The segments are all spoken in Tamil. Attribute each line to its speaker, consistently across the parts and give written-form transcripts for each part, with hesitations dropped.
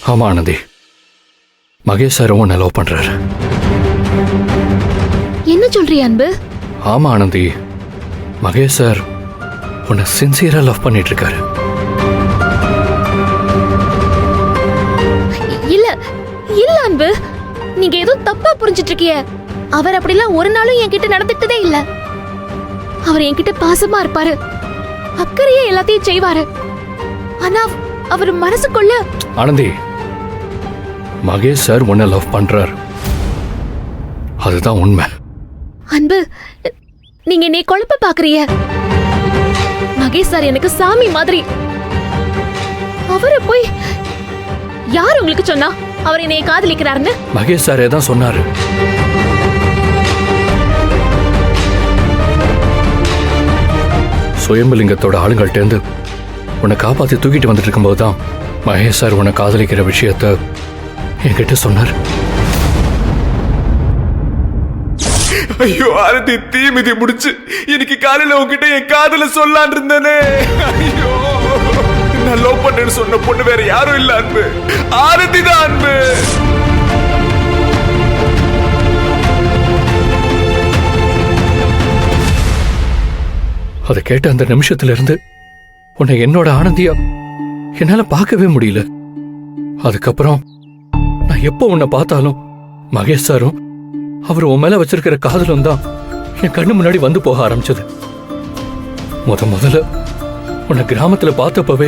Speaker 1: ஆமா ஆனந்தி, மகேஷ் சார் உன்னை லவ் பண்றாரு.
Speaker 2: என்ன சொல்றிய அன்பு?
Speaker 1: ஆமா ஆனந்தி, மகேஷ் சார் உன்னை சின்சியரா லவ் பண்ணிட்டு இருக்காரு.
Speaker 2: இல்ல இல்ல அன்பு, நீங்க ஏதோ தப்பா புரிஞ்சிட்டு இருக்கிய. அவர் அப்படிலாம் ஒரு நாளும் என்கிட்ட நடந்துட்டதே இல்ல. அவர் என்கிட்ட பாசமா இருப்பாரு, அக்கறையே எல்லாத்தையும் செய்வாரு. ஆனா அவர் மனசுக்குள்ள
Speaker 1: ஆனந்தி, மகேஷ் சார் உன்னை லவ் பண்றார், அதுதான் உண்மை.
Speaker 2: அன்பு, நீங்க என்னை குழப்ப பாக்குறிய. மகேஷ் சார் எனக்கு சாமி மாதிரி. அவரை போய் யார் உங்களுக்கு சொன்னா அவர் என்னைய காதலிக்கிறாருன்னு?
Speaker 1: மகேஷ் சாரே தான் சொன்னாரு. சுயம்பலிங்கத்தோட ஆளுங்கள்ட்ட இருந்து உன்னை காப்பாத்தி தூக்கிட்டு வந்துட்டு இருக்கும்போது தான் மகேஷ் சார் உன்னை காதலிக்கிற விஷயத்த என்கிட்ட சொன்னார்.
Speaker 3: ஐயோ ஆரத்தி, தீ மிதி முடிச்சு இன்னைக்கு காலையில உங்ககிட்ட என் காதல சொல்லான் இருந்தேனே. ஐயோ, நான் லவ் பண்ணேன்னு சொன்ன பொண்ணு வேற யாரும் இல்ல அன்பு, ஆரத்தி தான் அன்பு.
Speaker 1: அதை கேட்ட அந்த நிமிஷத்துல இருந்து உன்னை என்னோட ஆனந்தியா என்னால பார்க்கவே முடியல. அதுக்கப்புறம் நான் எப்போ உன்னை பார்த்தாலும் மகேஷ் சாரும் அவர் உன் மேல வச்சிருக்கிற காதலும் தான் என் கண்ணு முன்னாடி வந்து போக ஆரம்பிச்சது. முதல்ல உன்னை கிராமத்துல பார்த்தப்பவே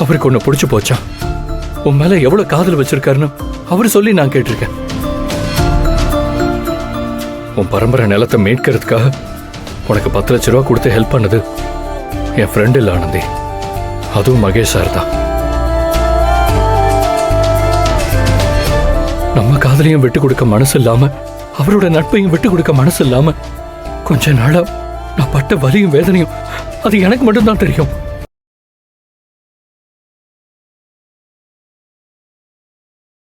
Speaker 1: அவருக்கு உன்னை பிடிச்சு போச்சான். உன் மேல எவ்வளவு காதல் வச்சிருக்காருன்னு அவரு சொல்லி நான் கேட்டிருக்கேன். உன் பரம்பரை நிலத்தை மீட்கிறதுக்காக உனக்கு 10 லட்ச ரூபா கொடுத்து ஹெல்ப் பண்ணது என் ஃப்ரெண்ட் இல்ல ஆனந்தி, அதுவும் மகேஷ் சார் தான். நம்ம காதலையும் விட்டு கொடுக்க மனசு இல்லாம, அவரோட நட்பையும் விட்டு கொடுக்க மனசு இல்லாம கொஞ்ச நாளா நான் பட்ட வலியும் வேதனையும் அது எனக்கு மட்டும்தான் தெரியும்.